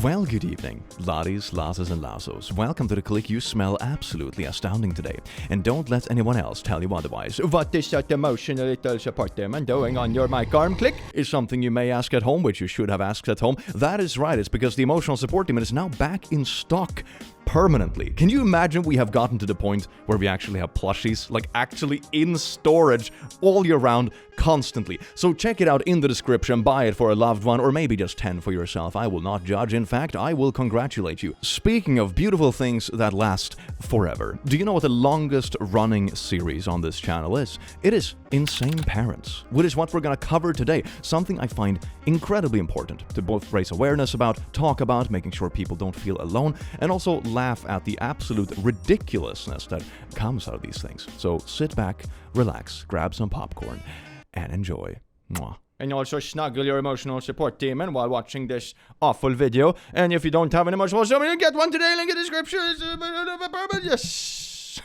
Well, good evening, laddies, lasses, and lassos. Welcome to the click. You smell absolutely astounding today. And don't let anyone else tell you otherwise. What is that emotional little support man doing on your mic arm click? Is something you may ask at home, which you should have asked at home. That is right, it's because the emotional support demon is now back in stock. Permanently. Can you imagine we have gotten to the point where we actually have plushies, like actually in storage all year round, constantly? So check it out in the description, buy it for a loved one, or maybe just 10 for yourself. I will not judge. In fact, I will congratulate you. Speaking of beautiful things that last forever, do you know what the longest running series on this channel is? It is Insane Parents, which is what we're gonna cover today. Something I find incredibly important to both raise awareness about, talk about, making sure people don't feel alone, and also laugh at the absolute ridiculousness that comes out of these things. So sit back, relax, grab some popcorn, and enjoy. Mwah. And also snuggle your emotional support demon while watching this awful video. And if you don't have an emotional support, get one today, link in the description. Yes.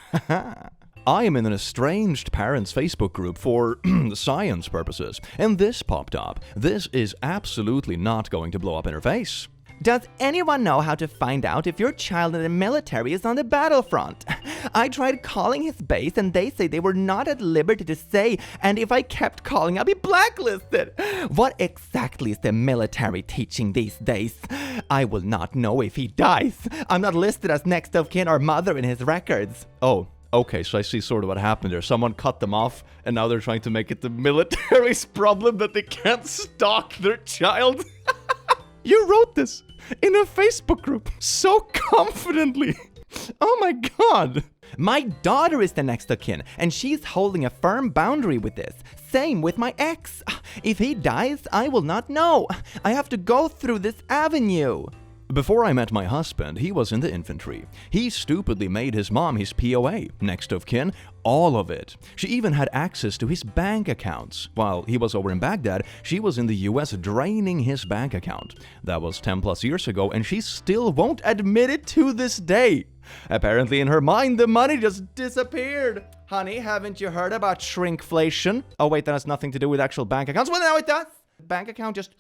I am in an estranged parents Facebook group for science purposes, and this popped up. This is absolutely not going to blow up in her face. Does anyone know how to find out if your child in the military is on the battlefront? I tried calling his base and they say they were not at liberty to say, and if I kept calling, I'll be blacklisted. What exactly is the military teaching these days? I will not know if he dies. I'm not listed as next of kin or mother in his records. Oh. Okay, so I see sort of what happened there. Someone cut them off, and now they're trying to make it the military's problem that they can't stalk their child. You wrote this in a Facebook group so confidently. Oh my god. My daughter is the next of kin, and she's holding a firm boundary with this. Same with my ex. If he dies, I will not know. I have to go through this avenue. Before I met my husband, he was in the infantry. He stupidly made his mom his POA, next of kin, all of it. She even had access to his bank accounts. While he was over in Baghdad, she was in the US draining his bank account. That was 10 plus years ago, and she still won't admit it to this day. Apparently in her mind, the money just disappeared. Honey, haven't you heard about shrinkflation? Oh wait, that has nothing to do with actual bank accounts. Well, now it does. Bank account just...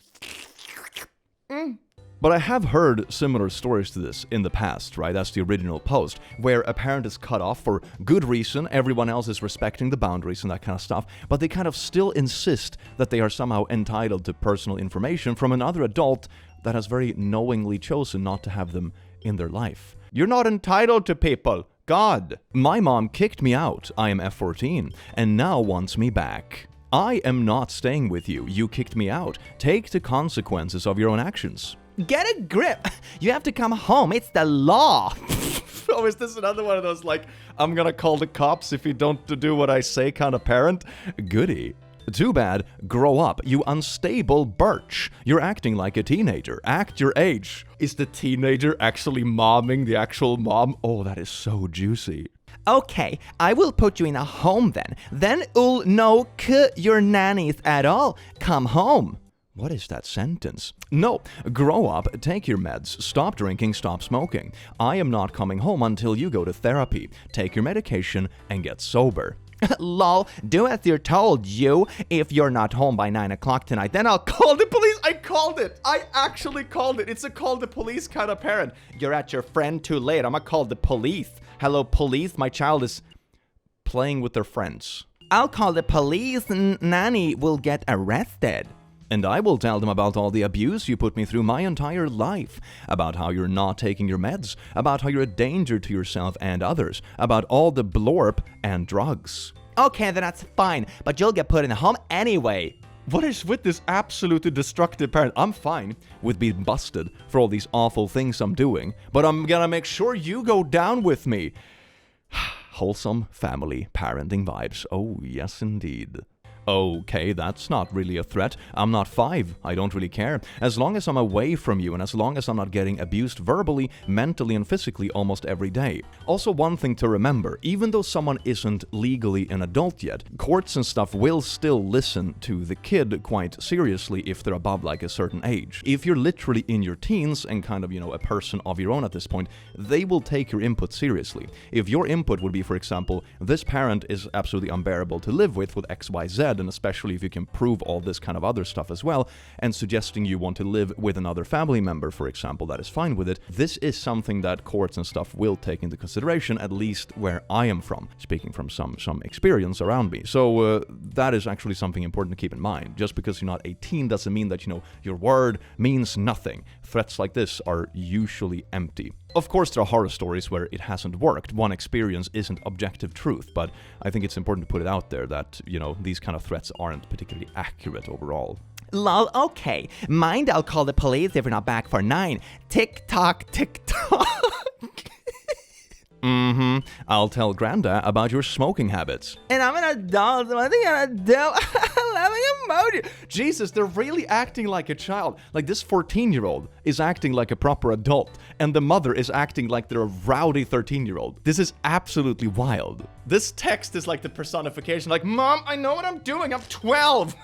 But I have heard similar stories to this in the past, right? That's the original post, where a parent is cut off for good reason, everyone else is respecting the boundaries and that kind of stuff, but they kind of still insist that they are somehow entitled to personal information from another adult that has very knowingly chosen not to have them in their life. You're not entitled to people. God. My mom kicked me out, I am F14, and now wants me back. I am not staying with you. You kicked me out. Take the consequences of your own actions. Get a grip. You have to come home. It's the law. Oh, is this another one of those, like, I'm gonna call the cops if you don't do what I say kind of parent? Goody. Too bad. Grow up, you unstable birch. You're acting like a teenager. Act your age. Is the teenager actually momming the actual mom? Oh, that is so juicy. Okay, I will put you in a home then. Then you'll know your nannies at all. Come home. What is that sentence? No, grow up, take your meds, stop drinking, stop smoking. I am not coming home until you go to therapy. Take your medication and get sober. Lol, do as you're told, you. If you're not home by 9 o'clock tonight, then I'll call the police. I called it. I actually called it. It's a call the police kind of parent. You're at your friend too late. I'm gonna call the police. Hello, police. My child is playing with their friends. I'll call the police and nanny will get arrested. And I will tell them about all the abuse you put me through my entire life, about how you're not taking your meds, about how you're a danger to yourself and others, about all the blorp and drugs. Okay, then that's fine, but you'll get put in a home anyway. What is with this absolutely destructive parent? I'm fine with being busted for all these awful things I'm doing, but I'm gonna make sure you go down with me. Wholesome family parenting vibes. Oh, yes indeed. Okay, that's not really a threat. I'm not 5. I don't really care. As long as I'm away from you and as long as I'm not getting abused verbally, mentally, and physically almost every day. Also, one thing to remember, even though someone isn't legally an adult yet, courts and stuff will still listen to the kid quite seriously if they're above like a certain age. If you're literally in your teens and kind of, a person of your own at this point, they will take your input seriously. If your input would be, for example, this parent is absolutely unbearable to live with XYZ, instead, and especially if you can prove all this kind of other stuff as well, and suggesting you want to live with another family member, for example, that is fine with it, this is something that courts and stuff will take into consideration, at least where I am from, speaking from some experience around me. So that is actually something important to keep in mind. Just because you're not 18 doesn't mean that, your word means nothing. Threats like this are usually empty. Of course, there are horror stories where it hasn't worked. One experience isn't objective truth, but I think it's important to put it out there that, these kind of threats aren't particularly accurate overall. Lol, okay. Mind I'll call the police if we're not back for 9. Tick-tock, tick-tock. I'll tell Granda about your smoking habits. And I'm an adult, so what are you gonna do? Loving emoji. Jesus, they're really acting like a child. Like, this 14-year-old is acting like a proper adult, and the mother is acting like they're a rowdy 13-year-old. This is absolutely wild. This text is like the personification, like, Mom, I know what I'm doing, I'm 12.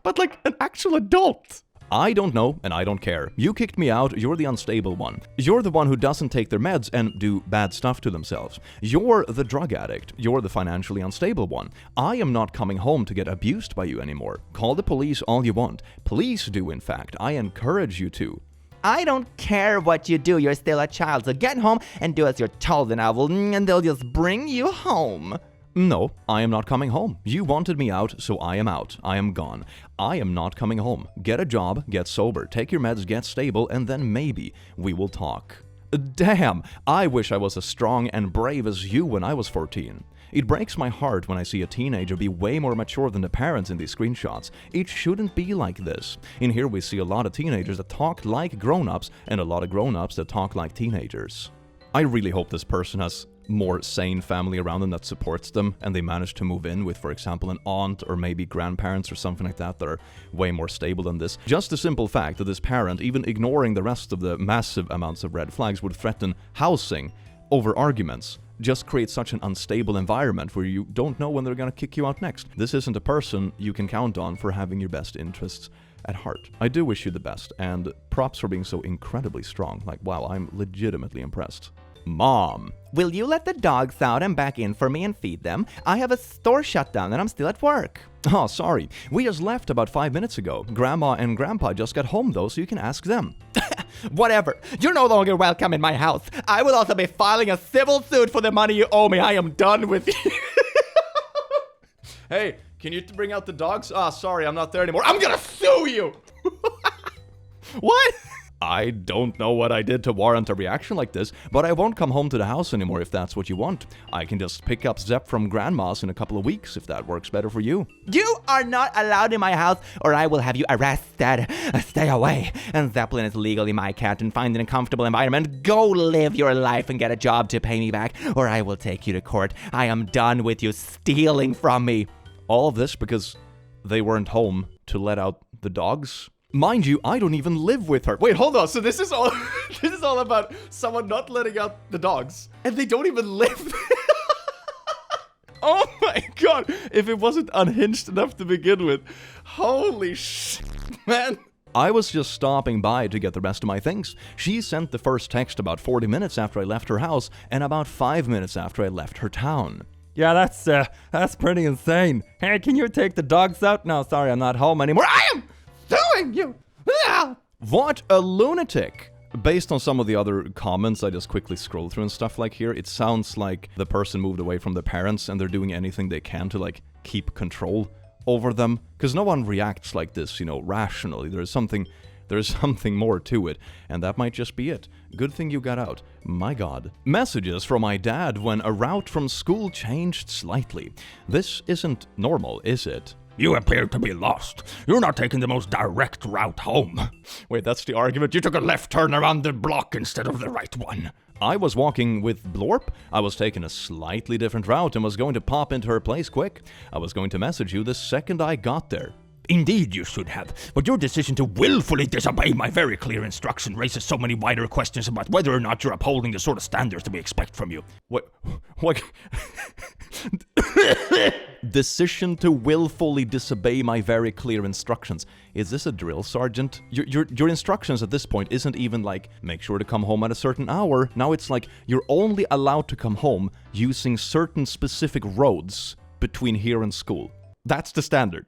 But like an actual adult. I don't know, and I don't care. You kicked me out, you're the unstable one. You're the one who doesn't take their meds and do bad stuff to themselves. You're the drug addict. You're the financially unstable one. I am not coming home to get abused by you anymore. Call the police all you want. Please do, in fact. I encourage you to. I don't care what you do, you're still a child, so get home and do as you're told, and they'll just bring you home. No, I am not coming home. You wanted me out, so I am out. I am gone. I am not coming home. Get a job, get sober, take your meds, get stable, and then maybe we will talk. Damn, I wish I was as strong and brave as you when I was 14. It breaks my heart when I see a teenager be way more mature than the parents in these screenshots. It shouldn't be like this. In here we see a lot of teenagers that talk like grown-ups and a lot of grown-ups that talk like teenagers. I really hope this person has more sane family around them that supports them, and they manage to move in with, for example, an aunt or maybe grandparents or something like that are way more stable than this. Just the simple fact that this parent, even ignoring the rest of the massive amounts of red flags, would threaten housing over arguments just creates such an unstable environment where you don't know when they're gonna kick you out next. This isn't a person you can count on for having your best interests at heart. I do wish you the best, and props for being so incredibly strong. Like, wow, I'm legitimately impressed. Mom. Will you let the dogs out and back in for me and feed them? I have a store shut down and I'm still at work. Oh, sorry. We just left about 5 minutes ago. Grandma and Grandpa just got home though, so you can ask them. Whatever. You're no longer welcome in my house. I will also be filing a civil suit for the money you owe me. I am done with you. Hey, can you bring out the dogs? Ah, sorry, I'm not there anymore. I'm gonna sue you! What? I don't know what I did to warrant a reaction like this, but I won't come home to the house anymore if that's what you want. I can just pick up Zepp from Grandma's in a couple of weeks if that works better for you. You are not allowed in my house or I will have you arrested. Stay away. And Zeppelin is legally my cat, and find an uncomfortable environment. Go live your life and get a job to pay me back, or I will take you to court. I am done with you stealing from me. All of this because they weren't home to let out the dogs? Mind you, I don't even live with her. Wait, hold on. So this is all this is all about someone not letting out the dogs, and they don't even live there. Oh my god. If it wasn't unhinged enough to begin with. Holy shit, man. I was just stopping by to get the rest of my things. She sent the first text about 40 minutes after I left her house, and about 5 minutes after I left her town. Yeah, that's pretty insane. Hey, can you take the dogs out? No, sorry, I'm not home anymore. I am suing you! Ah! What a lunatic! Based on some of the other comments I just quickly scroll through and stuff like here, it sounds like the person moved away from the parents and they're doing anything they can to like keep control over them. Because no one reacts like this, rationally. There's something more to it, and that might just be it. Good thing you got out. My god. Messages from my dad when a route from school changed slightly. This isn't normal, is it? You appear to be lost. You're not taking the most direct route home. Wait, that's the argument? You took a left turn around the block instead of the right one. I was walking with Blorp. I was taking a slightly different route and was going to pop into her place quick. I was going to message you the second I got there. Indeed you should have, but your decision to willfully disobey my very clear instruction raises so many wider questions about whether or not you're upholding the sort of standards that we expect from you. What? Decision to willfully disobey my very clear instructions. Is this a drill sergeant? Your instructions at this point isn't even like, make sure to come home at a certain hour. Now it's like, you're only allowed to come home using certain specific roads between here and school. That's the standard.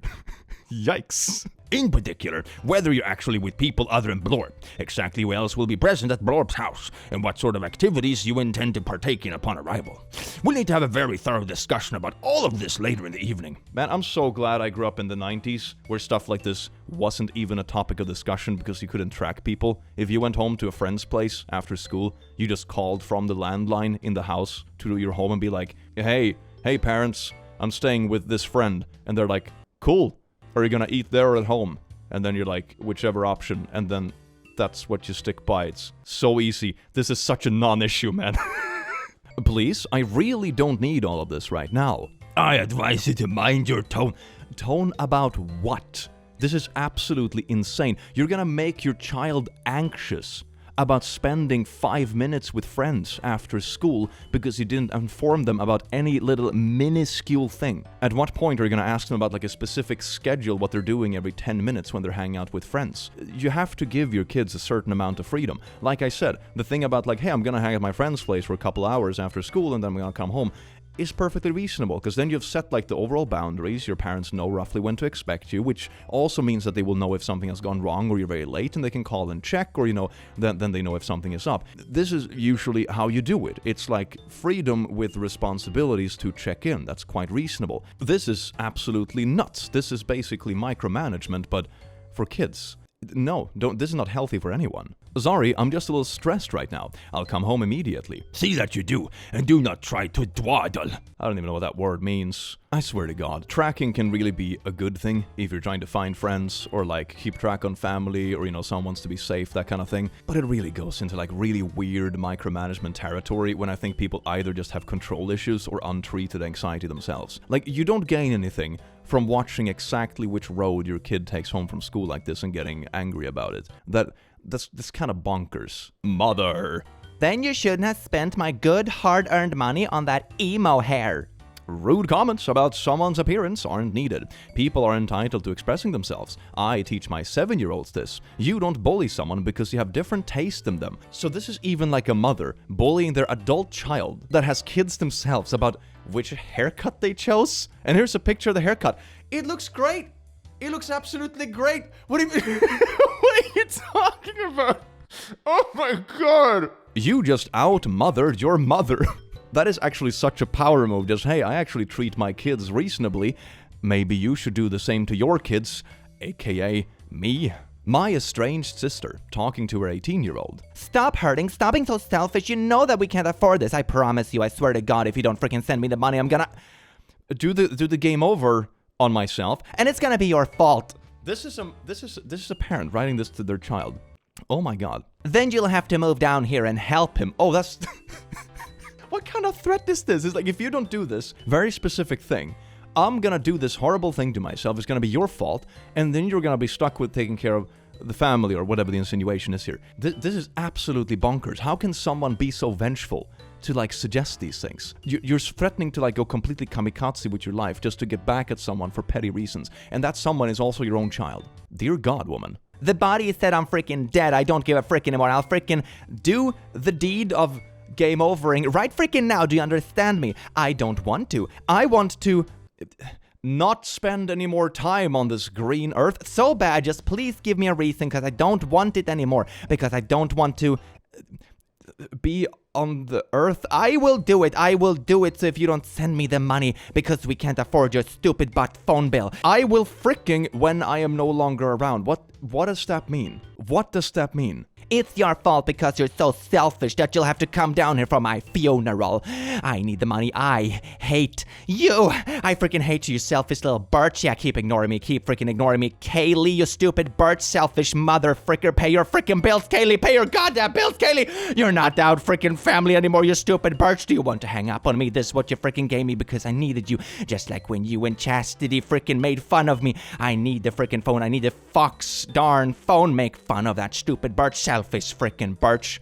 Yikes. In particular, whether you're actually with people other than Blorp, exactly who else will be present at Blorp's house, and what sort of activities you intend to partake in upon arrival. We'll need to have a very thorough discussion about all of this later in the evening. Man, I'm so glad I grew up in the 90s, where stuff like this wasn't even a topic of discussion because you couldn't track people. If you went home to a friend's place after school, you just called from the landline in the house to your home and be like, hey parents, I'm staying with this friend. And they're like, cool. Are you gonna eat there or at home? And then you're like, whichever option. And then that's what you stick by. It's so easy. This is such a non-issue, man. Please, I really don't need all of this right now. I advise you to mind your tone. Tone about what? This is absolutely insane. You're gonna make your child anxious about spending 5 minutes with friends after school because you didn't inform them about any little minuscule thing. At what point are you going to ask them about like a specific schedule, what they're doing every 10 minutes when they're hanging out with friends? You have to give your kids a certain amount of freedom. Like I said, the thing about like, hey, I'm going to hang at my friend's place for a couple hours after school and then I'm going to come home is perfectly reasonable, because then you've set like the overall boundaries. Your parents know roughly when to expect you, which also means that they will know if something has gone wrong or you're very late and they can call and check, or then they know if something is up. This is usually how you do it. It's like freedom with responsibilities to check in. That's quite reasonable. This is absolutely nuts. This is basically micromanagement, but for kids. No, this is not healthy for anyone. Sorry, I'm just a little stressed right now. I'll come home immediately. See that you do, and do not try to dwaddle. I don't even know what that word means. I swear to God, tracking can really be a good thing if you're trying to find friends or like keep track on family or someone wants to be safe, that kind of thing. But it really goes into like really weird micromanagement territory when I think people either just have control issues or untreated anxiety themselves. Like, you don't gain anything from watching exactly which road your kid takes home from school like this and getting angry about it. That's kind of bonkers. Mother. Then you shouldn't have spent my good hard-earned money on that emo hair. Rude comments about someone's appearance aren't needed. People are entitled to expressing themselves. I teach my 7-year-olds this. You don't bully someone because you have different taste than them. So this is even like a mother bullying their adult child that has kids themselves about which haircut they chose. And here's a picture of the haircut. It looks great. It looks absolutely great. What are you talking about? Oh my God. You just out-mothered your mother. That is actually such a power move. Just, hey, I actually treat my kids reasonably. Maybe you should do the same to your kids, aka me. My estranged sister talking to her 18-year-old. Stop hurting, stop being so selfish. You know that we can't afford this. I promise you, I swear to God, if you don't freaking send me the money, I'm gonna do the game over on myself, and it's gonna be your fault. This is a parent writing this to their child. Oh my God. Then you'll have to move down here and help him. Oh, that's what kind of threat is this? It's like, if you don't do this very specific thing, I'm gonna do this horrible thing to myself. It's gonna be your fault, and then you're gonna be stuck with taking care of the family or whatever the insinuation is here. This is absolutely bonkers. How can someone be so vengeful to like suggest these things? You're threatening to like go completely kamikaze with your life just to get back at someone for petty reasons, and that someone is also your own child. Dear God, woman. The body said I'm freaking dead. I don't give a frick anymore. I'll freaking do the deed of game overing right freaking now. Do you understand me? I don't want to. I want to not spend any more time on this green earth so bad. Just please give me a reason, because I don't want it anymore. Because I don't want to be on the earth. I will do it. I will do it. So if you don't send me the money because we can't afford your stupid butt phone bill, I will freaking when I am no longer around. What does that mean? What does that mean? It's your fault because you're so selfish that you'll have to come down here for my funeral. I need the money. I hate you. I freaking hate you, selfish little birch. Yeah, keep ignoring me. Keep freaking ignoring me. Kaylee, you stupid birch, selfish mother fricker. Pay your freaking bills, Kaylee. Pay your goddamn bills, Kaylee. You're not out freaking family anymore, you stupid birch. Do you want to hang up on me? This is what you freaking gave me because I needed you. Just like when you and Chastity freaking made fun of me. I need the freaking phone. I need the fox darn phone. Make fun of that stupid birch, selfish freaking birch.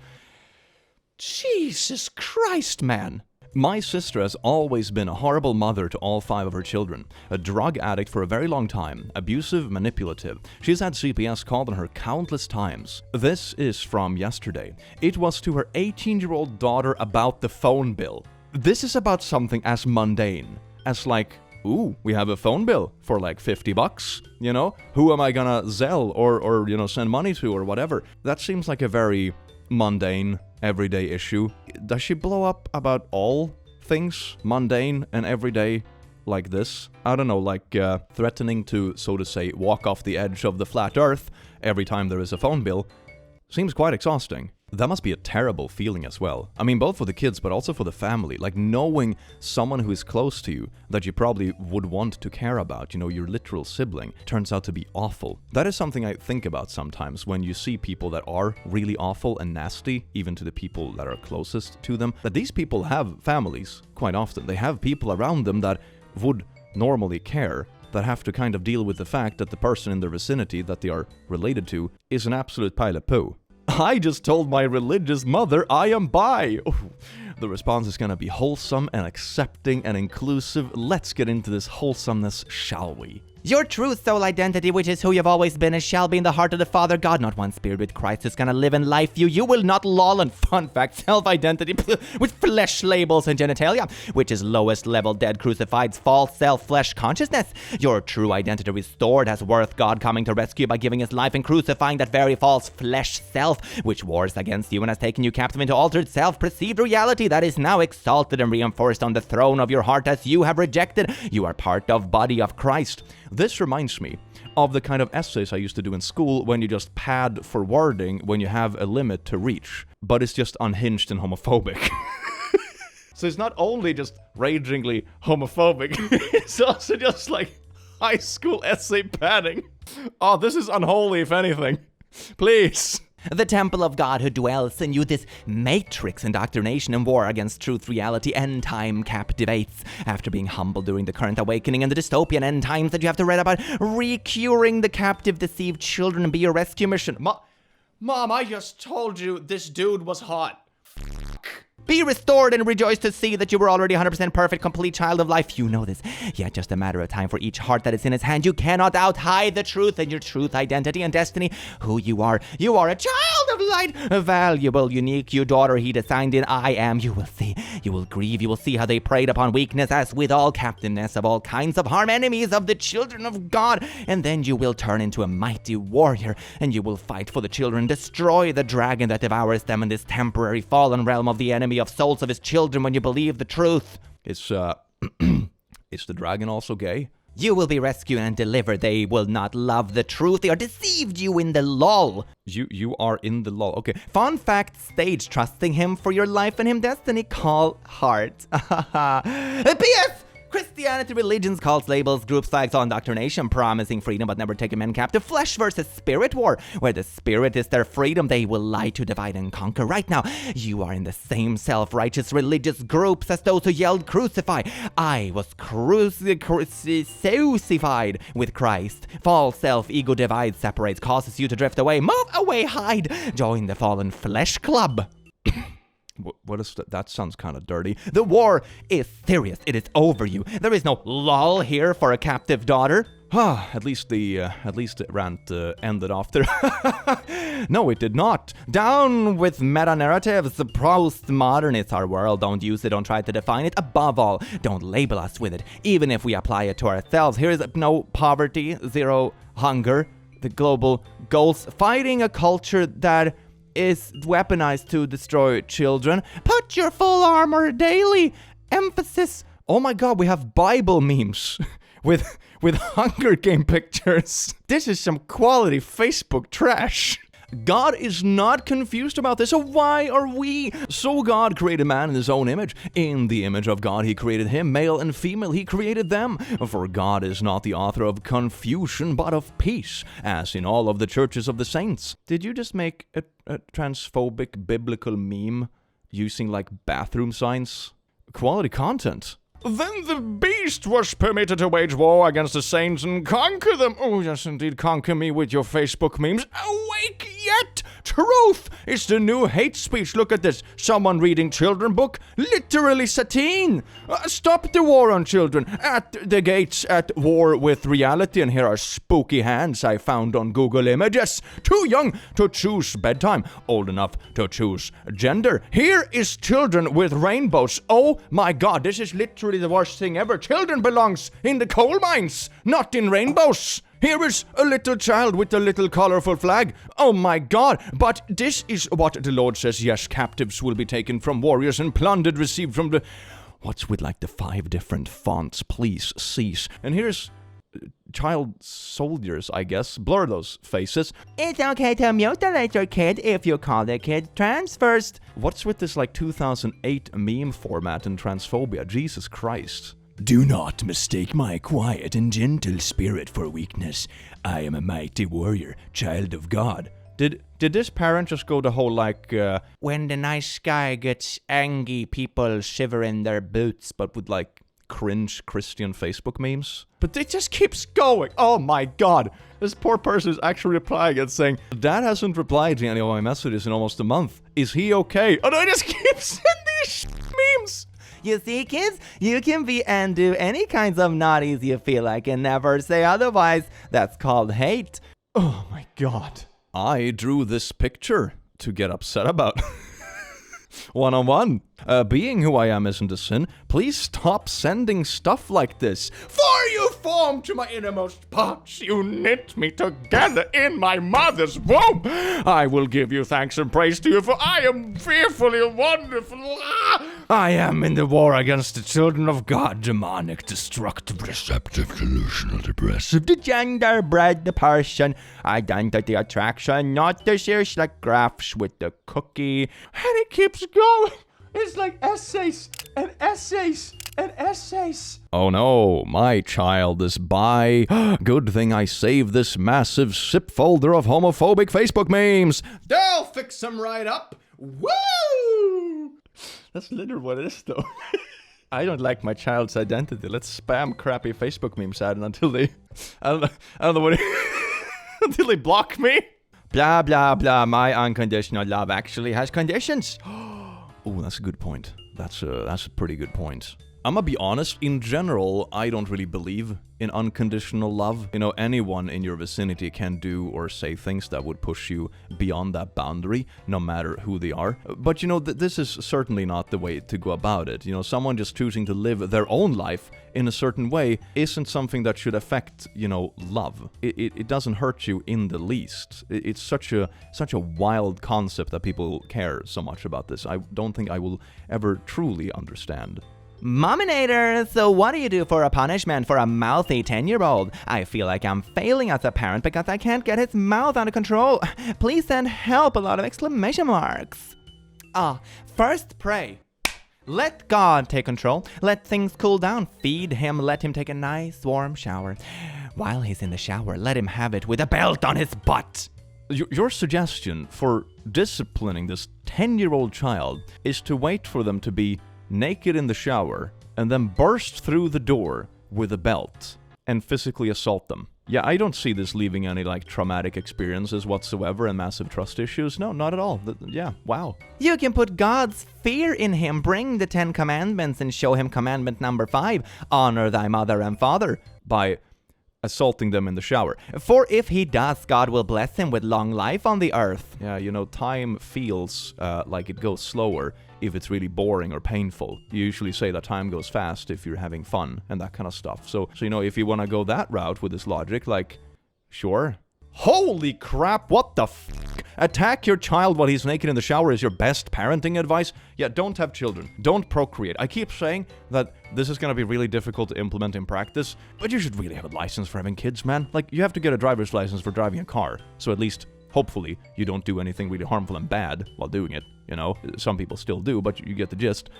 Jesus Christ, man. My sister has always been a horrible mother to all 5 of her children. A drug addict for a very long time. Abusive, manipulative. She's had CPS called on her countless times. This is from yesterday. It was to her 18-year-old daughter about the phone bill. This is about something as mundane as like ooh, we have a phone bill for like $50, you know? Who am I gonna Zelle or you know, send money to or whatever? That seems like a very mundane, everyday issue. Does she blow up about all things mundane and everyday like this? I don't know, like threatening to, so to say, walk off the edge of the flat earth every time there is a phone bill seems quite exhausting. That must be a terrible feeling as well. I mean, both for the kids, but also for the family. Like, knowing someone who is close to you, that you probably would want to care about, you know, your literal sibling, turns out to be awful. That is something I think about sometimes when you see people that are really awful and nasty, even to the people that are closest to them, that these people have families quite often. They have people around them that would normally care, that have to kind of deal with the fact that the person in their vicinity that they are related to is an absolute pile of poo. I just told my religious mother I am bi. Ooh, the response is gonna be wholesome and accepting and inclusive. Let's get into this wholesomeness, shall we? Your true soul identity, which is who you've always been, and shall be in the heart of the Father God, not one spirit with Christ who's gonna live in life. You will not loll and fun fact self-identity with flesh labels and genitalia, which is lowest level dead crucified's false self-flesh consciousness. Your true identity restored has worth God coming to rescue by giving his life and crucifying that very false flesh self, which wars against you and has taken you captive into altered self-perceived reality that is now exalted and reinforced on the throne of your heart as you have rejected. You are part of body of Christ. This reminds me of the kind of essays I used to do in school when you just pad for wording when you have a limit to reach, but it's just unhinged and homophobic. So it's not only just ragingly homophobic, it's also just like high school essay padding. Oh, this is unholy, if anything. Please. The temple of God who dwells in you, this matrix indoctrination and war against truth, reality, end time captivates. After being humbled during the current awakening and the dystopian end times that you have to read about, recuring the captive, deceived children and be your rescue mission. Mom, I just told you this dude was hot. Be restored and rejoice to see that you were already 100% perfect, complete child of life. You know this. Yet just a matter of time for each heart that is in his hand. You cannot out-hide the truth and your truth, identity, and destiny. Who you are. You are a child of light. A valuable, unique, you daughter he designed in I am. You will see. You will grieve. You will see how they preyed upon weakness as with all captiveness of all kinds of harm, enemies of the children of God. And then you will turn into a mighty warrior and you will fight for the children, destroy the dragon that devours them in this temporary fallen realm of the enemy of souls of his children when you believe the truth. Is the dragon also gay? You will be rescued and delivered. They will not love the truth. They are deceived you in the lull. You are in the lull. Okay. Fun fact, stage trusting him for your life and him destiny. Call heart. P.S. Christianity, religions, cults, labels, groups, flags, all indoctrination, promising freedom but never taking men captive. Flesh versus spirit war, where the spirit is their freedom, they will lie to divide and conquer. Right now, you are in the same self-righteous religious groups as those who yelled crucify. I was crucified with Christ. False self-ego divides, separates, causes you to drift away. Move away, hide. Join the fallen flesh club. What is that? That sounds kind of dirty. The war is serious. It is over you. There is no lull here for a captive daughter. At least the rant ended after. No, it did not. Down with meta-narratives. The postmodern is our world. Don't use it. Don't try to define it. Above all, don't label us with it. Even if we apply it to ourselves. Here is no poverty, zero hunger. The global goals. Fighting a culture that is weaponized to destroy children. Put your full armor daily. Emphasis. Oh my god, we have Bible memes with Hunger Game pictures. This is some quality Facebook trash. God is not confused about this, so why are we? So God created man in his own image. In the image of God he created him, male and female he created them. For God is not the author of confusion, but of peace, as in all of the churches of the saints. Did you just make a transphobic biblical meme using like bathroom signs? Quality content. Then the beast was permitted to wage war against the saints and conquer them. Oh, yes, indeed, conquer me with your Facebook memes. Oh, Mike yet. Truth is the new hate speech. Look at this. Someone reading children book. Literally sateen. Stop the war on children. At the gates at war with reality. And here are spooky hands I found on Google Images. Too young to choose bedtime. Old enough to choose gender. Here is children with rainbows. Oh my god, this is literally the worst thing ever. Children belongs in the coal mines, not in rainbows. Here is a little child with a little colorful flag. Oh my god, but this is what the Lord says. Yes, captives will be taken from warriors and plundered received from the... What's with like the 5 different fonts? Please cease. And here's child soldiers, I guess. Blur those faces. It's okay to mutilate your kid if you call the kid trans first. What's with this like 2008 meme format and transphobia? Jesus Christ. Do not mistake my quiet and gentle spirit for weakness. I am a mighty warrior, child of God. Did this parent just go the whole like, when the night sky gets angry, people shiver in their boots, but with like cringe Christian Facebook memes? But it just keeps going. Oh my god. This poor person is actually replying and saying, Dad hasn't replied to any of my messages in almost a month. Is he okay? And I just keep sending these memes. You see, kids, you can be and do any kinds of naughties you feel like and never say otherwise. That's called hate. Oh my god. I drew this picture to get upset about. One-on-one. Being who I am isn't a sin. Please stop sending stuff like this. For you formed to my innermost parts, you knit me together in my mother's womb. I will give you thanks and praise to you, for I am fearfully wonderful. I am in the war against the children of God, demonic, destructive, receptive, delusional, depressive, the gender, bred, the person, identity, attraction, not the series like graphs with the cookie. And it keeps going. It's like essays and essays and essays. Oh no, my child is bi. Good thing I saved this massive zip folder of homophobic Facebook memes. They'll fix them right up. Woo! That's literally what it is, though. I don't like my child's identity. Let's spam crappy Facebook memes at it until they... I don't know what... until they block me. Blah, blah, blah. My unconditional love actually has conditions. Oh, that's a good point. That's a pretty good point. I'm gonna be honest, in general, I don't really believe in unconditional love. You know, anyone in your vicinity can do or say things that would push you beyond that boundary, no matter who they are. But, you know, this is certainly not the way to go about it. You know, someone just choosing to live their own life in a certain way isn't something that should affect, you know, love. It doesn't hurt you in the least. It's such a wild concept that people care so much about this. I don't think I will ever truly understand. Mominator, so what do you do for a punishment for a mouthy 10-year-old? I feel like I'm failing as a parent because I can't get his mouth under control. Please send help, a lot of exclamation marks. First pray. Let God take control. Let things cool down. Feed him. Let him take a nice warm shower. While he's in the shower, let him have it with a belt on his butt. Your suggestion for disciplining this 10-year-old child is to wait for them to be naked in the shower, and then burst through the door with a belt and physically assault them. Yeah, I don't see this leaving any, like, traumatic experiences whatsoever and massive trust issues. No, not at all. Yeah, wow. You can put God's fear in him, bring the 10 commandments, and show him commandment number 5, honor thy mother and father, by assaulting them in the shower. For if he does, God will bless him with long life on the earth. Yeah, you know, time feels like it goes slower if it's really boring or painful. You usually say that time goes fast if you're having fun and that kind of stuff. So you know, if you want to go that route with this logic, like, sure. Holy crap, what the f***? Attack your child while he's naked in the shower is your best parenting advice? Yeah, don't have children. Don't procreate. I keep saying that this is going to be really difficult to implement in practice, but you should really have a license for having kids, man. Like, you have to get a driver's license for driving a car. So at least, hopefully, you don't do anything really harmful and bad while doing it. You know, some people still do, but you get the gist.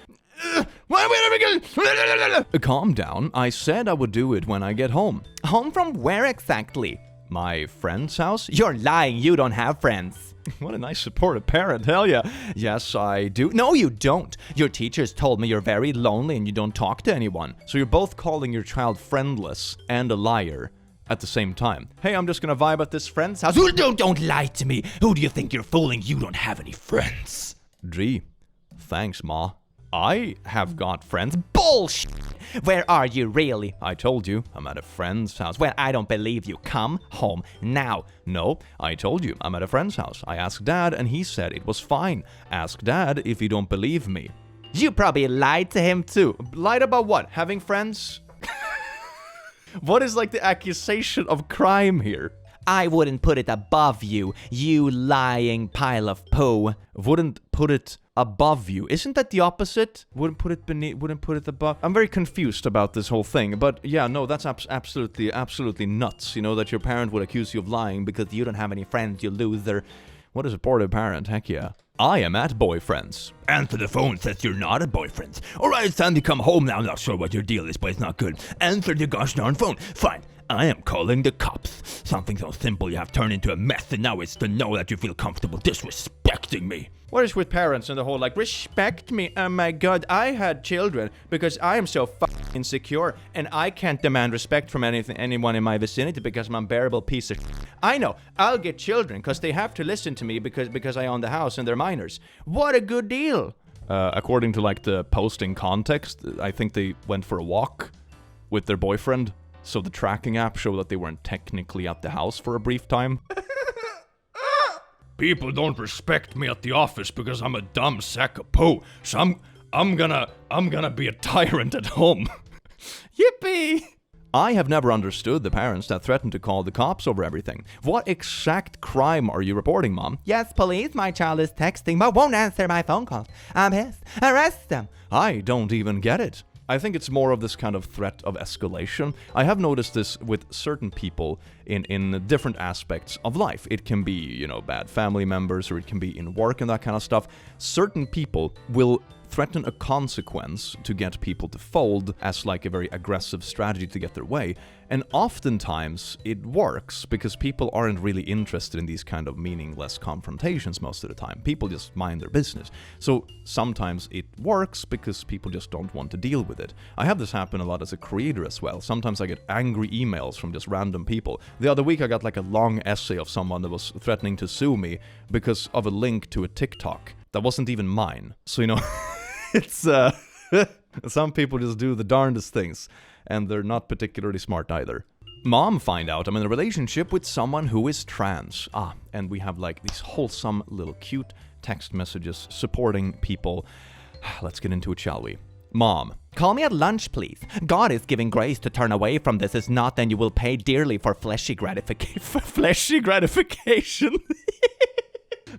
Calm down. I said I would do it when I get home. Home from where exactly? My friend's house? You're lying. You don't have friends. What a nice supportive parent. Hell yeah. Yes, I do. No, you don't. Your teachers told me you're very lonely and you don't talk to anyone. So you're both calling your child friendless and a liar at the same time. Hey, I'm just gonna vibe at this friend's house. Don't lie to me. Who do you think you're fooling? You don't have any friends. Gee, thanks, Ma. I have got friends. Bullshit! Where are you really? I told you, I'm at a friend's house. Well, I don't believe you. Come home now. No, I told you, I'm at a friend's house. I asked Dad and he said it was fine. Ask Dad if you don't believe me. You probably lied to him too. Lied about what? Having friends? What is like the accusation of crime here? I wouldn't put it above you, you lying pile of poo. Wouldn't put it above you. Isn't that the opposite? Wouldn't put it beneath, wouldn't put it above. I'm very confused about this whole thing, but yeah, no, that's absolutely nuts. You know, that your parent would accuse you of lying because you don't have any friends, you loser. What a supportive parent, heck yeah. I am at boyfriends. Answer the phone, says you're not at boyfriends. Alright, Sandy, come home now. I'm not sure what your deal is, but it's not good. Answer the gosh darn phone. Fine. I am calling the cops. Something so simple you have turned into a mess, and now it's to know that you feel comfortable disrespecting me. What is with parents and the whole like, respect me? Oh my god, I had children because I am so fucking insecure and I can't demand respect from anyone in my vicinity because I'm an unbearable piece of shit. I know, I'll get children because they have to listen to me because I own the house and they're minors. What a good deal. According to like the posting context, I think they went for a walk with their boyfriend. So the tracking app showed that they weren't technically at the house for a brief time. People don't respect me at the office because I'm a dumb sack of poo. So I'm gonna be a tyrant at home. Yippee! I have never understood the parents that threaten to call the cops over everything. What exact crime are you reporting, Mom? Yes, police, my child is texting but won't answer my phone calls. I'm pissed. Arrest them. I don't even get it. I think it's more of this kind of threat of escalation. I have noticed this with certain people in different aspects of life. It can be, you know, bad family members, or it can be in work and that kind of stuff. Certain people will threaten a consequence to get people to fold as like a very aggressive strategy to get their way. And oftentimes it works because people aren't really interested in these kind of meaningless confrontations most of the time. People just mind their business. So sometimes it works because people just don't want to deal with it. I have this happen a lot as a creator as well. Sometimes I get angry emails from just random people. The other week I got like a long essay of someone that was threatening to sue me because of a link to a TikTok that wasn't even mine. So, you know, it's some people just do the darndest things, and they're not particularly smart either. Mom find out I'm in a relationship with someone who is trans. And we have like these wholesome little cute text messages supporting people. Let's get into it, shall we? Mom. Call me at lunch, please. God is giving grace to turn away from this. If not, then you will pay dearly for fleshy gratification. Fleshy gratification?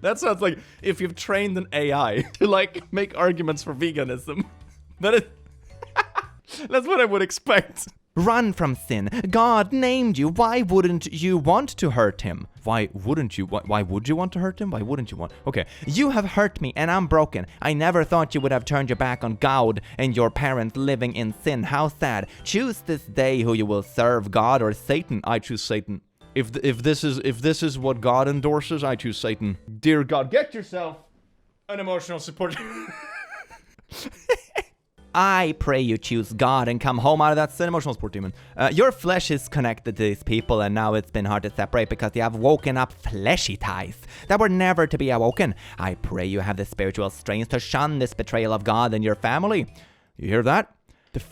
That sounds like if you've trained an AI to like make arguments for veganism. That's what I would expect. Run from sin. God named you. Why wouldn't you want to hurt him? Why wouldn't you? Why would you want to hurt him? Why wouldn't you want? Okay. You have hurt me and I'm broken. I never thought you would have turned your back on God and your parents living in sin. How sad. Choose this day who you will serve, God or Satan. I choose Satan. If this is what God endorses, I choose Satan. Dear God, get yourself an emotional support. I pray you choose God and come home out of that sin. Emotional support demon. Your flesh is connected to these people, and now it's been hard to separate because you have woken up fleshy ties that were never to be awoken. I pray you have the spiritual strength to shun this betrayal of God and your family. You hear that? What's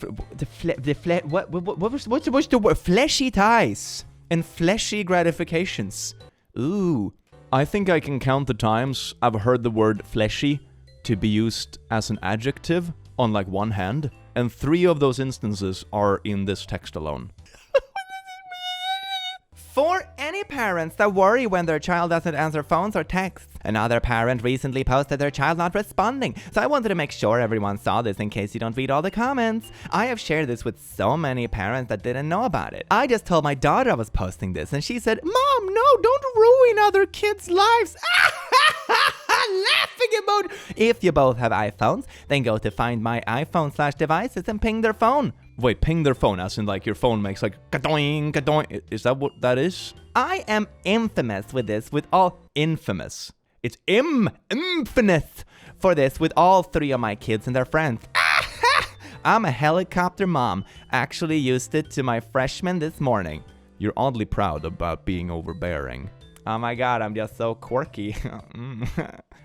the word? Fleshy ties and fleshy gratifications. Ooh. I think I can count the times I've heard the word fleshy to be used as an adjective on like one hand, and 3 of those instances are in this text alone. For any parents that worry when their child doesn't answer phones or texts, another parent recently posted their child not responding, so I wanted to make sure everyone saw this in case you don't read all the comments. I have shared this with so many parents that didn't know about it. I just told my daughter I was posting this, and she said, "Mom, no, don't ruin other kids' lives." Laughing emoji. If you both have iPhones, then go to find my iPhone/devices and ping their phone. Wait, ping their phone as in like your phone makes like ka-doing, ka-doing. Is that what that is? I am infamous with this with all... Infamous. It's infinite for this with all 3 of my kids and their friends. I'm a helicopter mom. Actually used it to my freshman this morning. You're oddly proud about being overbearing. Oh my god, I'm just so quirky.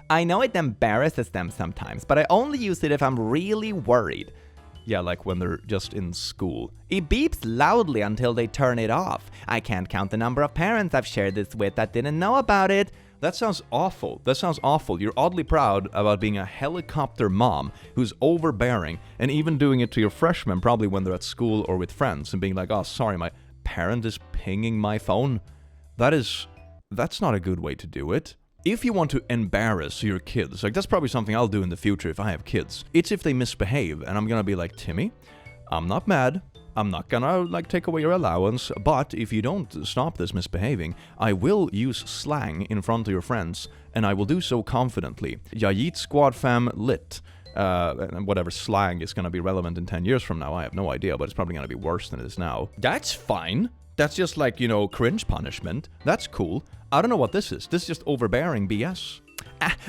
I know it embarrasses them sometimes, but I only use it if I'm really worried. Yeah, like when they're just in school. It beeps loudly until they turn it off. I can't count the number of parents I've shared this with that didn't know about it. That sounds awful. You're oddly proud about being a helicopter mom who's overbearing and even doing it to your freshmen, probably when they're at school or with friends, and being like, oh, sorry, my parent is pinging my phone. That's not a good way to do it. If you want to embarrass your kids, like that's probably something I'll do in the future if I have kids. It's if they misbehave, and I'm gonna be like, Timmy, I'm not mad. I'm not gonna take away your allowance, but if you don't stop this misbehaving, I will use slang in front of your friends, and I will do so confidently. Yajit squad fam lit. Whatever slang is gonna be relevant in 10 years from now, I have no idea, but it's probably gonna be worse than it is now. That's fine. That's just cringe punishment. That's cool. I don't know what this is. This is just overbearing BS.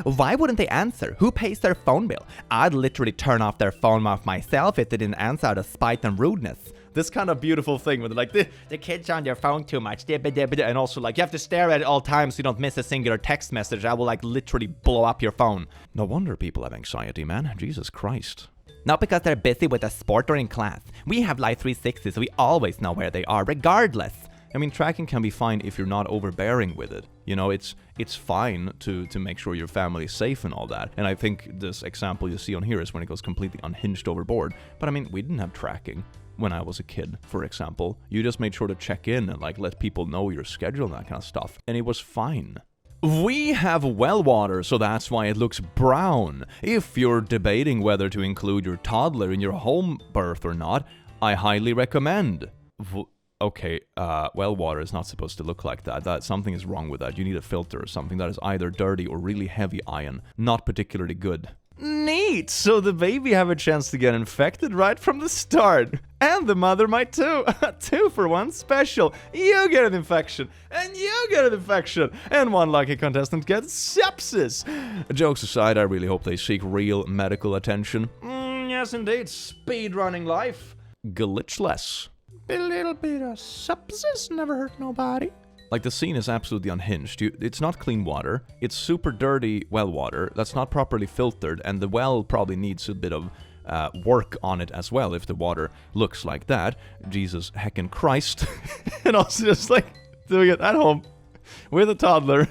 Why wouldn't they answer? Who pays their phone bill? I'd literally turn off their phone off myself if they didn't answer out of spite and rudeness. This kind of beautiful thing with the kids on their phone too much. And also you have to stare at it all times so you don't miss a singular text message. I will literally blow up your phone. No wonder people have anxiety, man. Jesus Christ. Not because they're busy with a sport or in class. We have Life 360, so we always know where they are, regardless. I mean, tracking can be fine if you're not overbearing with it. It's fine to make sure your family is safe and all that. And I think this example you see on here is when it goes completely unhinged overboard. But I mean, we didn't have tracking when I was a kid, for example. You just made sure to check in and let people know your schedule and that kind of stuff. And it was fine. We have well water, so that's why it looks brown. If you're debating whether to include your toddler in your home birth or not, I highly recommend. Okay, well water is not supposed to look like that. Something is wrong with that. You need a filter or something that is either dirty or really heavy ion. Not particularly good. Neat! So the baby have a chance to get infected right from the start. And the mother might too. 2 for 1 special. You get an infection. And you get an infection. And one lucky contestant gets sepsis. Jokes aside, I really hope they seek real medical attention. Yes, indeed. Speedrunning life. Glitchless. A little bit of sepsis never hurt nobody. The scene is absolutely unhinged. It's not clean water. It's super dirty well water that's not properly filtered, and the well probably needs a bit of work on it as well if the water looks like that. Jesus heckin' Christ. And also just doing it at home with a toddler.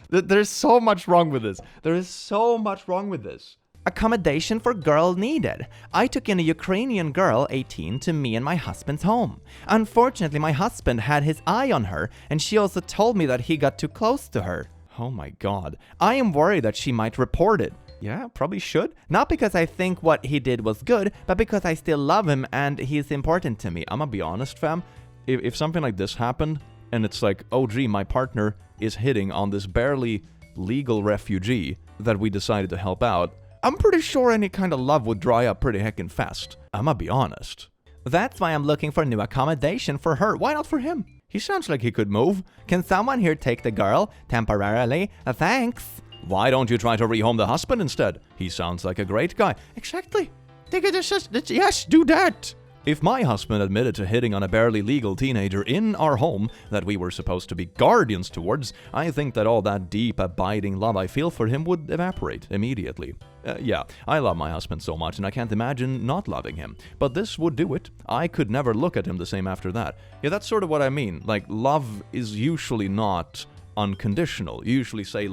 There's so much wrong with this. There is so much wrong with this. Accommodation for girl needed. I took in a Ukrainian girl, 18, to me and my husband's home. Unfortunately, my husband had his eye on her, and she also told me that he got too close to her. Oh my god. I am worried that she might report it. Yeah, probably should. Not because I think what he did was good, but because I still love him and he's important to me. I'm gonna be honest, fam. If something like this happened, and it's oh gee, my partner is hitting on this barely legal refugee that we decided to help out, I'm pretty sure any kind of love would dry up pretty heckin' fast. I'ma be honest. That's why I'm looking for new accommodation for her. Why not for him? He sounds like he could move. Can someone here take the girl temporarily? Thanks. Why don't you try to rehome the husband instead? He sounds like a great guy. Exactly. Yes, do that. If my husband admitted to hitting on a barely legal teenager in our home that we were supposed to be guardians towards, I think that all that deep, abiding love I feel for him would evaporate immediately. Yeah, I love my husband so much and I can't imagine not loving him. But this would do it. I could never look at him the same after that. Yeah, that's sort of what I mean. Love is usually not unconditional. You usually say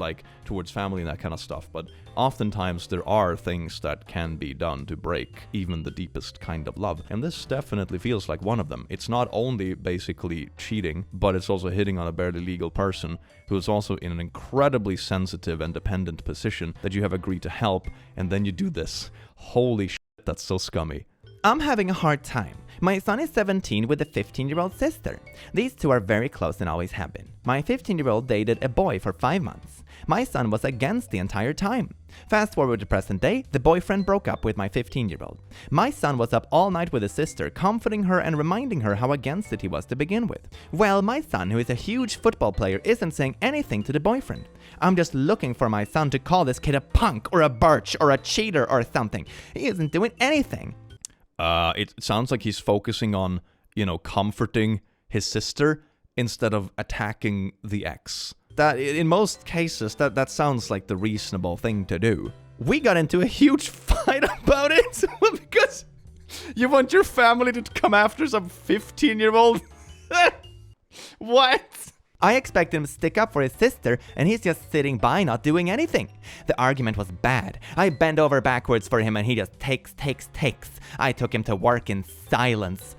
towards family and that kind of stuff, but oftentimes there are things that can be done to break even the deepest kind of love, and this definitely feels like one of them. It's not only basically cheating, but it's also hitting on a barely legal person who is also in an incredibly sensitive and dependent position that you have agreed to help, and then you do this. Holy shit, that's so scummy. I'm having a hard time. My son is 17 with a 15-year-old sister. These two are very close and always have been. My 15-year-old dated a boy for 5 months. My son was against the entire time. Fast forward to present day, the boyfriend broke up with my 15-year-old. My son was up all night with his sister, comforting her and reminding her how against it he was to begin with. Well, my son, who is a huge football player, isn't saying anything to the boyfriend. I'm just looking for my son to call this kid a punk or a birch or a cheater or something. He isn't doing anything. It sounds like he's focusing on, comforting his sister instead of attacking the ex. That, in most cases, that sounds like the reasonable thing to do. We got into a huge fight about it because you want your family to come after some 15-year-old? What? I expected him to stick up for his sister, and he's just sitting by not doing anything. The argument was bad. I bent over backwards for him, and he just takes. I took him to work in silence.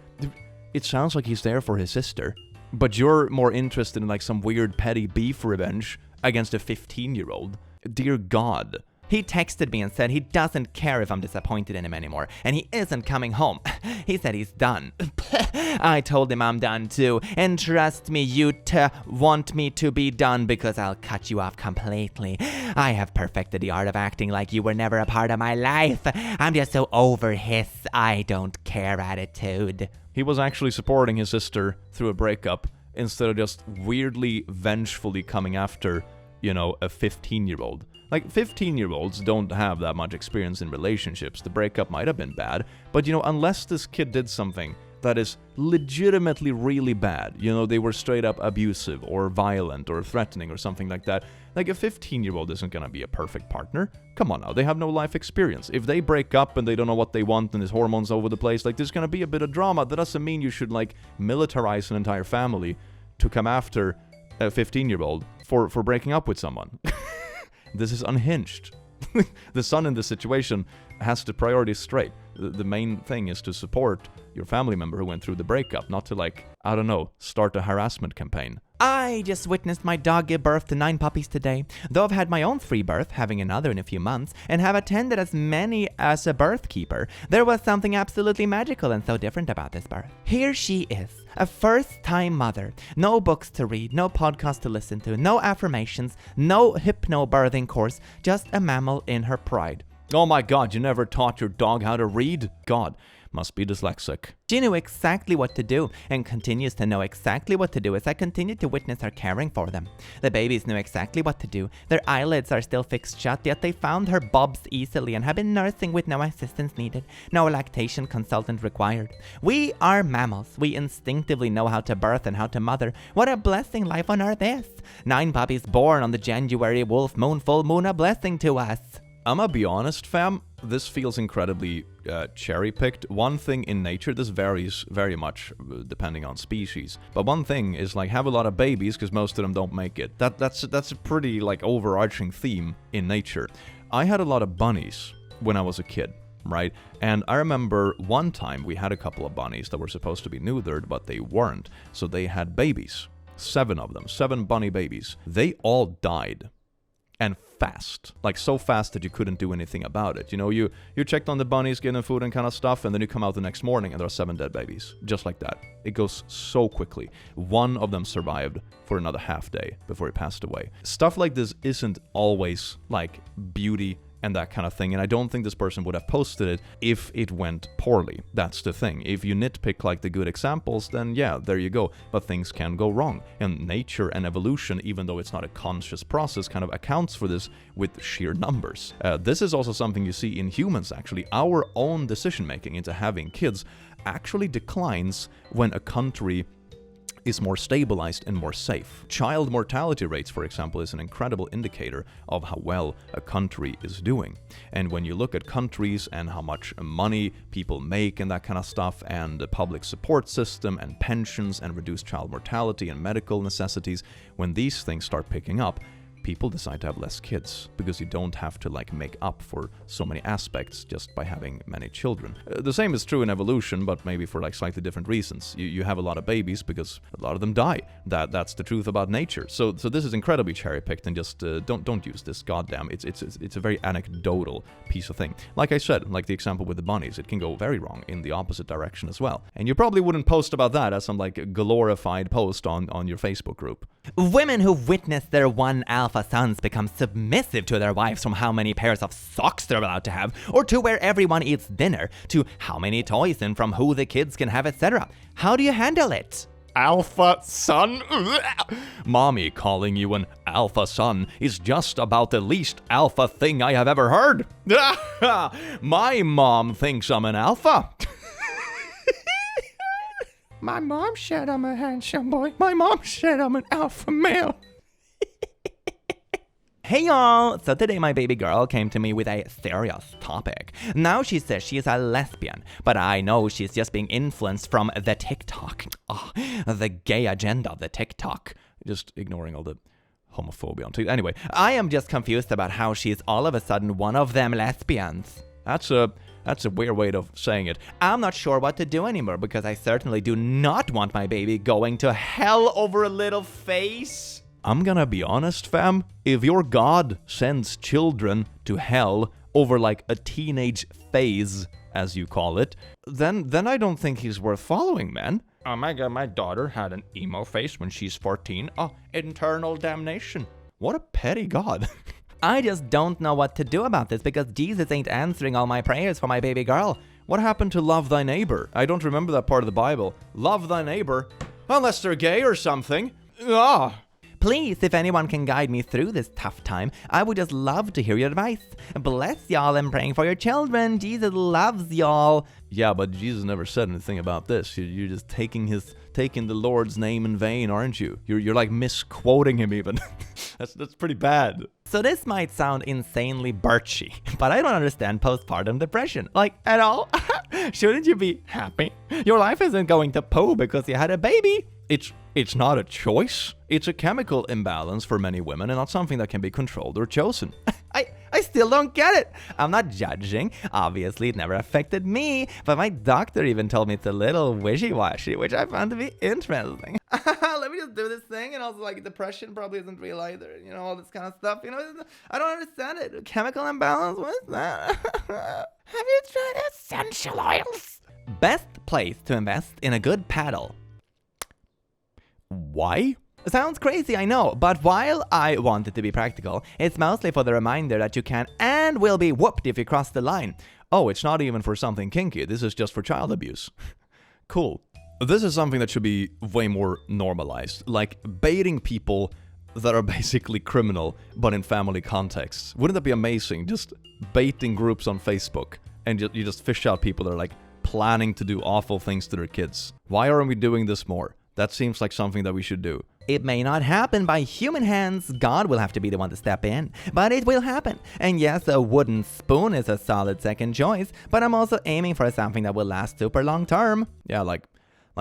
It sounds like he's there for his sister, but you're more interested in like some weird petty beef revenge against a 15-year-old. Dear God. He texted me and said he doesn't care if I'm disappointed in him anymore, and he isn't coming home. He said he's done. I told him I'm done too, and trust me, you want me to be done because I'll cut you off completely. I have perfected the art of acting like you were never a part of my life. I'm just so over his I don't care attitude. He was actually supporting his sister through a breakup instead of just weirdly, vengefully coming after, you know, a 15-year-old. Like, 15-year-olds don't have that much experience in relationships. The breakup might have been bad, but, you know, unless this kid did something that is legitimately really bad, you know, they were straight up abusive or violent or threatening or something like that, like, a 15-year-old isn't gonna be a perfect partner. Come on now, they have no life experience. If they break up and they don't know what they want and there's hormones over the place, like, there's gonna be a bit of drama. That doesn't mean you should, like, militarize an entire family to come after a 15-year-old for breaking up with someone. This is unhinged. The son in this situation has the priorities straight. The main thing is to support your family member who went through the breakup, not to, like, I don't know, start a harassment campaign. I just witnessed my dog give birth to 9 puppies today, though I've had my own free birth, having another in a few months, and have attended as many as a birth keeper. There was something absolutely magical and so different about this birth. Here she is, a first-time mother. No books to read, no podcast to listen to, no affirmations, no hypnobirthing course, just a mammal in her pride. Oh my God, you never taught your dog how to read? God, must be dyslexic. She knew exactly what to do, and continues to know exactly what to do as I continue to witness her caring for them. The babies knew exactly what to do. Their eyelids are still fixed shut, yet they found her bobs easily and have been nursing with no assistance needed, no lactation consultant required. We are mammals. We instinctively know how to birth and how to mother. What a blessing life on earth is. 9 puppies born on the January wolf moon full moon, a blessing to us. I'ma be honest, fam, this feels incredibly cherry-picked. One thing in nature, this varies very much depending on species, but one thing is, like, have a lot of babies because most of them don't make it. That's a pretty, like, overarching theme in nature. I had a lot of bunnies when I was a kid, right? And I remember one time we had a couple of bunnies that were supposed to be neutered, but they weren't, so they had babies. 7 of them, 7 bunny babies. They all died. And fast. Like, so fast that you couldn't do anything about it. You know, you checked on the bunnies, getting them food and kind of stuff, and then you come out the next morning and there are 7 dead babies. Just like that. It goes so quickly. One of them survived for another half day before he passed away. Stuff like this isn't always, like, beauty and that kind of thing, and I don't think this person would have posted it if it went poorly. That's the thing. If you nitpick, like, the good examples, then yeah, there you go. But things can go wrong, and nature and evolution, even though it's not a conscious process, kind of accounts for this with sheer numbers. This is also something you see in humans, actually. Our own decision-making into having kids actually declines when a country is more stabilized and more safe. Child mortality rates, for example, is an incredible indicator of how well a country is doing. And when you look at countries and how much money people make and that kind of stuff, and the public support system and pensions and reduced child mortality and medical necessities, when these things start picking up, people decide to have less kids because you don't have to, like, make up for so many aspects just by having many children. The same is true in evolution, but maybe for, like, slightly different reasons. You have a lot of babies because a lot of them die. That's the truth about nature. So this is incredibly cherry-picked, and just don't use this. Goddamn, it's a very anecdotal piece of thing. Like I said, like the example with the bunnies, it can go very wrong in the opposite direction as well. And you probably wouldn't post about that as some, like, glorified post on your Facebook group. Women who witness their one alpha sons become submissive to their wives, from how many pairs of socks they're allowed to have, or to where everyone eats dinner, to how many toys and from who the kids can have, etc. How do you handle it? Alpha son? Mommy calling you an alpha son is just about the least alpha thing I have ever heard. My mom thinks I'm an alpha. My mom said I'm a handsome boy. My mom said I'm an alpha male. Hey y'all! So today my baby girl came to me with a serious topic. Now she says she is a lesbian, but I know she's just being influenced from the TikTok. Oh, the gay agenda of the TikTok. Just ignoring all the homophobia on TikTok. Anyway, I am just confused about how she's all of a sudden one of them lesbians. That's a weird way of saying it. I'm not sure what to do anymore because I certainly do not want my baby going to hell over a little face. I'm gonna be honest, fam. If your God sends children to hell over like a teenage phase, as you call it, then I don't think he's worth following, man. Oh my god, my daughter had an emo face when she's 14. Oh, eternal damnation. What a petty God. I just don't know what to do about this because Jesus ain't answering all my prayers for my baby girl. What happened to love thy neighbor? I don't remember that part of the Bible. Love thy neighbor. Unless they're gay or something. Ah. Please, if anyone can guide me through this tough time, I would just love to hear your advice. Bless y'all and praying for your children. Jesus loves y'all. Yeah, but Jesus never said anything about this. You're just taking the Lord's name in vain, aren't you? You're like misquoting him even. That's pretty bad. So this might sound insanely birchy, but I don't understand postpartum depression, like at all. Shouldn't you be happy? Your life isn't going to poo because you had a baby. It's not a choice. It's a chemical imbalance for many women and not something that can be controlled or chosen. I still don't get it. I'm not judging. Obviously, it never affected me, but my doctor even told me it's a little wishy-washy, which I found to be interesting. Let me just do this thing, and also like depression probably isn't real either. You know, all this kind of stuff. You know, I don't understand it. Chemical imbalance, what is that? Have you tried essential oils? Best place to invest in a good paddle. Why? Sounds crazy, I know, but while I want it to be practical, it's mostly for the reminder that you can and will be whooped if you cross the line. Oh, it's not even for something kinky. This is just for child abuse. Cool. This is something that should be way more normalized. Like baiting people that are basically criminal, but in family contexts. Wouldn't that be amazing? Just baiting groups on Facebook and you just fish out people that are like planning to do awful things to their kids. Why aren't we doing this more? That seems like something that we should do. It may not happen by human hands, God will have to be the one to step in, but it will happen. And yes, a wooden spoon is a solid second choice, but I'm also aiming for something that will last super long term. Yeah, like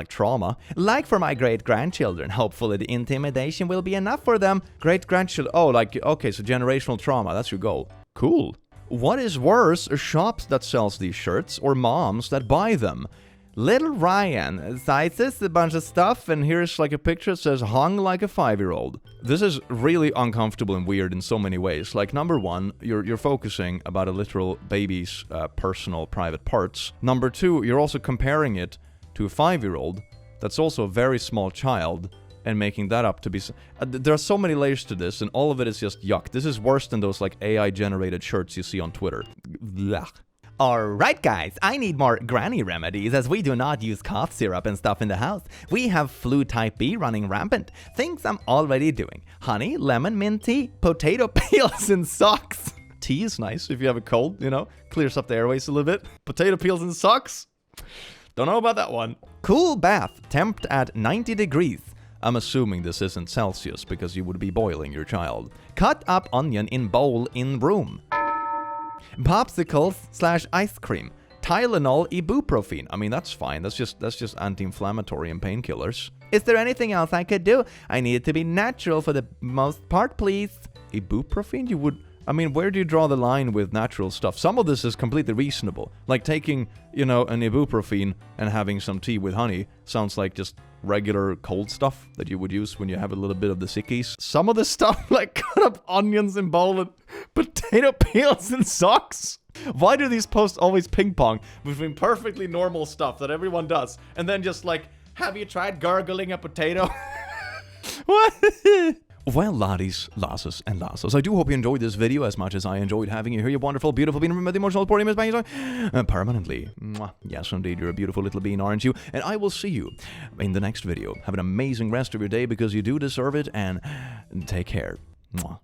trauma. Like for my great-grandchildren, hopefully the intimidation will be enough for them. Great-grandchildren, oh, like, okay, so generational trauma, that's your goal. Cool. What is worse, shops that sells these shirts or moms that buy them? Little Ryan sizes a bunch of stuff, and here's like a picture that says hung like a 5-year-old. This is really uncomfortable and weird in so many ways. Like, number one, you're focusing about a literal baby's personal private parts. Number two, you're also comparing it to a 5-year-old that's also a very small child and making that up to be... there are so many layers to this, and all of it is just yuck. This is worse than those like AI-generated shirts you see on Twitter. Blah. Alright guys, I need more granny remedies as we do not use cough syrup and stuff in the house. We have flu type B running rampant. Things I'm already doing. Honey, lemon, mint tea, potato peels and socks. Tea is nice if you have a cold, you know, clears up the airways a little bit. Potato peels and socks? Don't know about that one. Cool bath, temp at 90 degrees. I'm assuming this isn't Celsius because you would be boiling your child. Cut up onion in bowl in room. Popsicles / ice cream. Tylenol, ibuprofen. I mean, that's fine. That's just anti-inflammatory and painkillers. Is there anything else I could do? I need it to be natural for the most part, please. Ibuprofen? You would... I mean, where do you draw the line with natural stuff? Some of this is completely reasonable. Like taking, you know, an ibuprofen and having some tea with honey sounds like just regular cold stuff that you would use when you have a little bit of the sickies. Some of this stuff, like cut up onions in bowl and potato peels and socks. Why do these posts always ping pong between perfectly normal stuff that everyone does and then just like, have you tried gargling a potato? What? Well, laddies, lasses, and lassos, I do hope you enjoyed this video as much as I enjoyed having you here. You wonderful, beautiful being. Remember the emotional support is permanently. Mwah. Yes, indeed, you're a beautiful little being, aren't you? And I will see you in the next video. Have an amazing rest of your day because you do deserve it, and take care. Mwah.